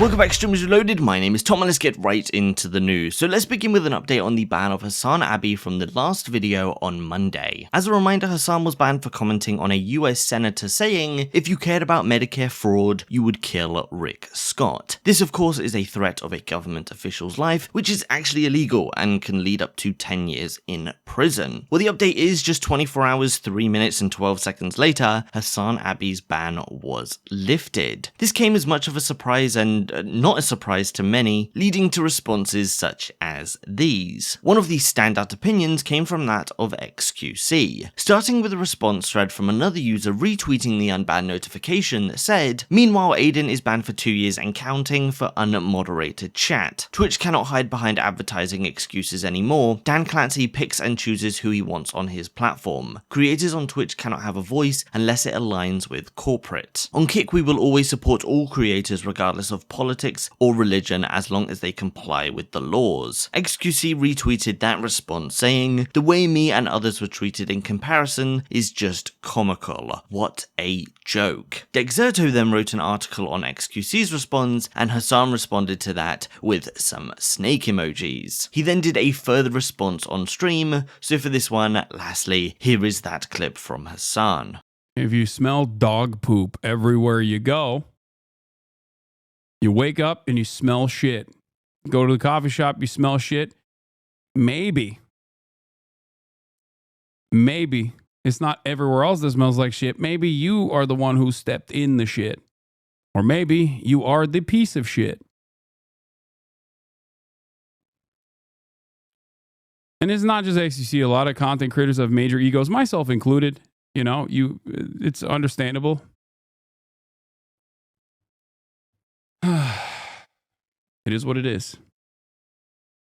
Welcome back, Streamers Reloaded. My name is Tom and let's get right into the news. So let's begin with an update on the ban of HasanAbi from the last video on Monday. As a reminder, Hasan was banned for commenting on a US senator saying, if you cared about Medicare fraud, you would kill Rick Scott. This of course is a threat of a government official's life, which is actually illegal and can lead up to 10 years in prison. Well, the update is just 24 hours, 3 minutes and 12 seconds later, HasanAbi's ban was lifted. This came as much of a surprise and not a surprise to many, leading to responses such as these. One of these standout opinions came from that of xQc, starting with a response thread from another user retweeting the unbanned notification that said, meanwhile Aiden is banned for 2 years and counting for unmoderated chat. Twitch cannot hide behind advertising excuses anymore. Dan Clancy picks and chooses who he wants on his platform. Creators on Twitch cannot have a voice unless it aligns with corporate. On Kick we will always support all creators regardless of politics or religion as long as they comply with the laws. xQc retweeted that response saying, the way me and others were treated in comparison is just comical. What a joke. Dexerto then wrote an article on xQc's response and Hasan responded to that with some snake emojis. He then did a further response on stream, so for this one, lastly, here is that clip from Hasan. If you smell dog poop everywhere you go, you wake up and you smell shit. Go to the coffee shop, you smell shit. Maybe it's not everywhere else that smells like shit. Maybe you are the one who stepped in the shit. Or maybe you are the piece of shit. And it's not just xQc. A lot of content creators have major egos, myself included. You know, it's understandable. It is what it is.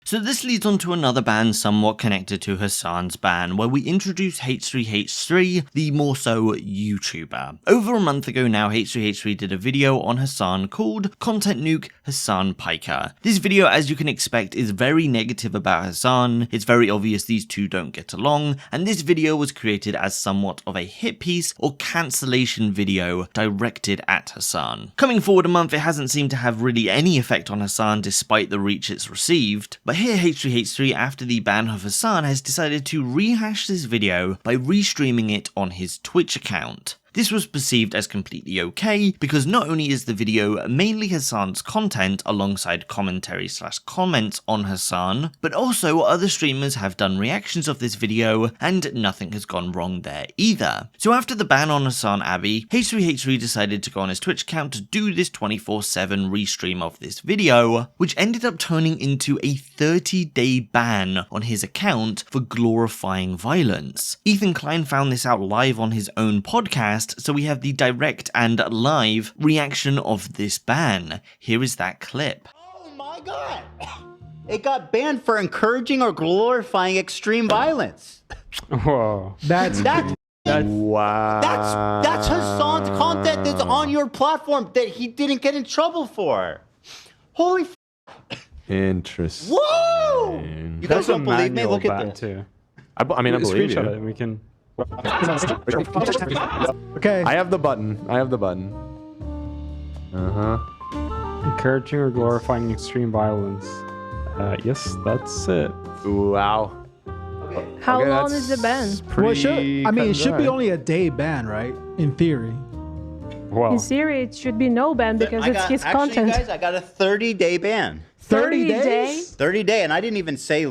So this leads on to another ban somewhat connected to Hasan's ban, where we introduce H3H3, the more so YouTuber. Over a month ago now, H3H3 did a video on Hasan called Content Nuke Hasan Piker. This video, as you can expect, is very negative about Hasan. It's very obvious these two don't get along, and this video was created as somewhat of a hit piece or cancellation video directed at Hasan. Coming forward a month, it hasn't seemed to have really any effect on Hasan despite the reach it's received, but here H3H3, after the ban of Hasan, has decided to rehash this video by restreaming it on his Twitch account. This was perceived as completely okay because not only is the video mainly Hasan's content alongside commentary / comments on Hasan, but also other streamers have done reactions of this video and nothing has gone wrong there either. So after the ban on HasanAbi, H3H3 decided to go on his Twitch account to do this 24/7 restream of this video, which ended up turning into a 30-day ban on his account for glorifying violence. Ethan Klein found this out live on his own podcast, so we have the direct and live reaction of this ban. Here is that clip. Oh my god! It got banned for encouraging or glorifying extreme violence. Whoa. That's wow. That's Hasan's content that's on your platform that he didn't get in trouble for. Holy Interesting. Whoa! You guys don't believe me? Look at this. Too. I mean, I believe you. It. We can. Okay. I have the button. Encouraging or glorifying extreme violence. Yes, that's it. Wow. How long is the ban? Well, it should be only a day ban, right? In theory. Well, in theory, it should be no ban because it's his content. Guys, I got a 30-day ban. 30 days? 30 day, and I didn't even say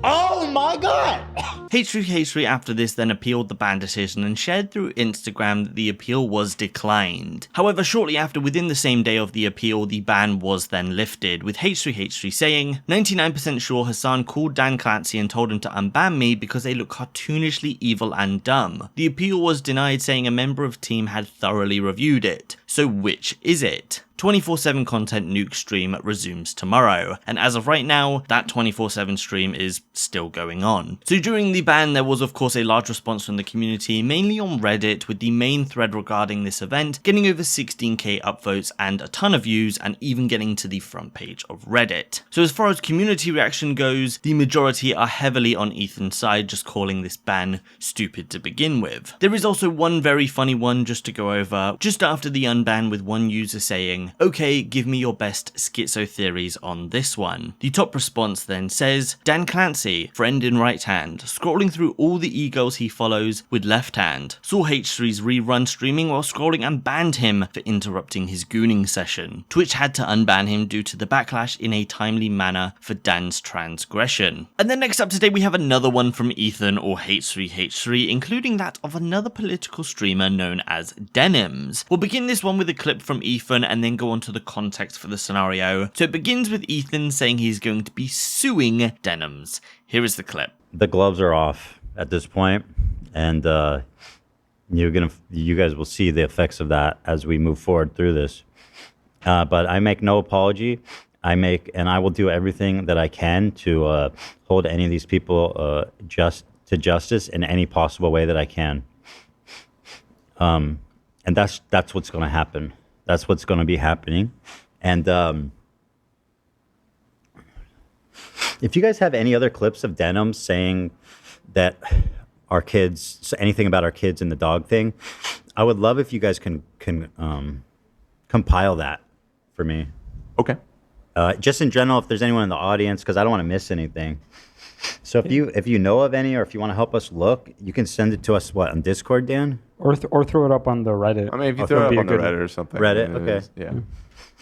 Oh my god! H3H3 after this then appealed the ban decision and shared through Instagram that the appeal was declined. However, shortly after, within the same day of the appeal, the ban was then lifted, with H3H3 saying, 99% sure Hasan called Dan Clancy and told him to unban me because they look cartoonishly evil and dumb. The appeal was denied, saying a member of team had thoroughly reviewed it. So which is it? 24/7 Content Nuke stream resumes tomorrow, and as of right now, that 24/7 stream is is still going on. So during the ban, there was of course a large response from the community, mainly on Reddit, with the main thread regarding this event getting over 16k upvotes and a ton of views, and even getting to the front page of Reddit. So as far as community reaction goes, the majority are heavily on Ethan's side, just calling this ban stupid to begin with. There is also one very funny one just to go over, just after the unban, with one user saying, "Okay, give me your best schizo theories on this one." The top response then says, "Dan Clancy, friend in right hand, scrolling through all the e-girls he follows with left hand. Saw H3's rerun streaming while scrolling and banned him for interrupting his gooning session. Twitch had to unban him due to the backlash in a timely manner for Dan's transgression." And then next up today we have another one from Ethan or H3H3, including that of another political streamer known as Denims. We'll begin this one with a clip from Ethan and then go on to the context for the scenario. So it begins with Ethan saying he's going to be suing Denims. Here is the clip. The gloves are off at this point, and you guys will see the effects of that as we move forward through this. But I make no apology. I will do everything that I can to hold any of these people to justice in any possible way that I can. And that's what's going to happen. That's what's going to be happening. And if you guys have any other clips of Denims saying that our kids, anything about our kids and the dog thing, I would love if you guys can compile that for me. Okay. Just in general, if there's anyone in the audience, because I don't want to miss anything. So if you know of any, or if you want to help us look, you can send it to us, on Discord, Dan? Or throw it up on the Reddit. I mean, if you throw it up on the Reddit or something. Reddit, okay. Yeah.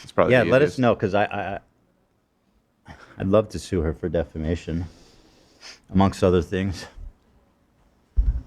It's probably let us know, because I'd love to sue her for defamation, amongst other things.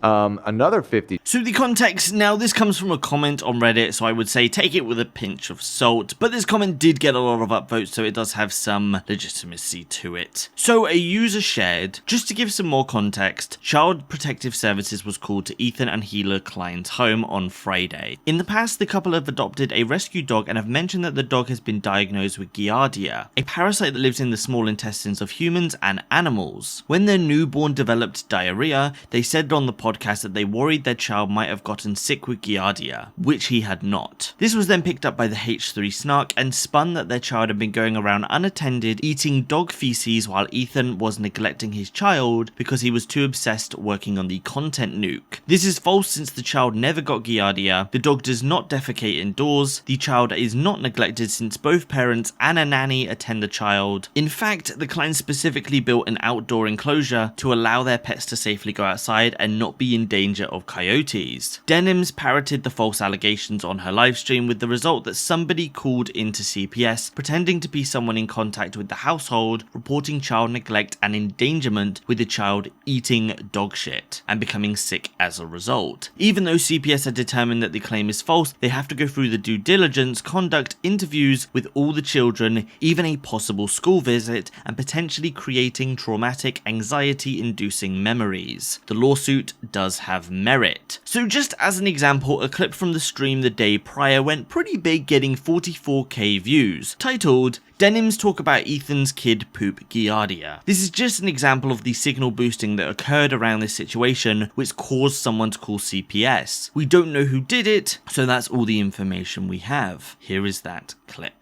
Another 50. So the context, now this comes from a comment on Reddit, so I would say take it with a pinch of salt, but this comment did get a lot of upvotes, so it does have some legitimacy to it. So a user shared, just to give some more context, Child Protective Services was called to Ethan and healer Klein's home on Friday. In the past, the couple have adopted a rescue dog and have mentioned that the dog has been diagnosed with Giardia, a parasite that lives in the small intestines of humans and animals. When their newborn developed diarrhea, they said on the podcast that they worried their child might have gotten sick with Giardia, which he had not. This was then picked up by the H3 snark and spun that their child had been going around unattended eating dog feces while Ethan was neglecting his child because he was too obsessed working on the content nuke. This is false, since the child never got Giardia, the dog does not defecate indoors, the child is not neglected since both parents and a nanny attend the child. In fact, the Klein specifically built an outdoor enclosure to allow their pets to safely go outside and not be in danger of coyotes. Denims parroted the false allegations on her livestream, with the result that somebody called into CPS pretending to be someone in contact with the household, reporting child neglect and endangerment, with the child eating dog shit and becoming sick as a result. Even though CPS had determined that the claim is false, they have to go through the due diligence, conduct interviews with all the children, even a possible school visit, and potentially creating traumatic, anxiety-inducing memories. The lawsuit does have merit. So just as an example, a clip from the stream the day prior went pretty big, getting 44k views, titled "Denims talk about Ethan's kid poop Giardia." This is just an example of the signal boosting that occurred around this situation, which caused someone to call CPS. We don't know who did it, so that's all the information we have. Here is that clip.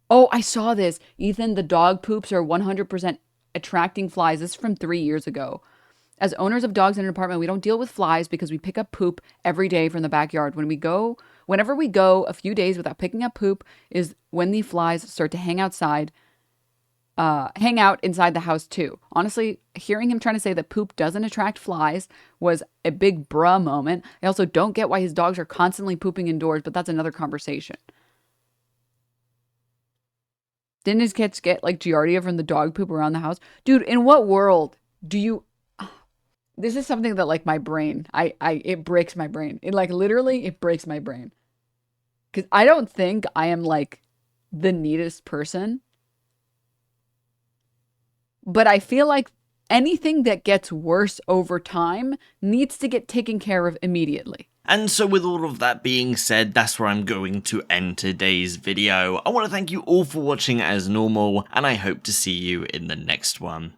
Oh, I saw this. Ethan, the dog poops are 100% attracting flies. This is from 3 years ago. As owners of dogs in an apartment, we don't deal with flies because we pick up poop every day from the backyard. Whenever we go a few days without picking up poop is when the flies start to hang out inside the house too. Honestly, hearing him trying to say that poop doesn't attract flies was a big bruh moment. I also don't get why his dogs are constantly pooping indoors, but that's another conversation. Didn't his kids get like Giardia from the dog poop around the house? Dude, in what world do you... This is something that like my brain, it breaks my brain. It like literally, it breaks my brain. Because I don't think I am like the neatest person. But I feel like anything that gets worse over time needs to get taken care of immediately. And so with all of that being said, that's where I'm going to end today's video. I want to thank you all for watching as normal, and I hope to see you in the next one.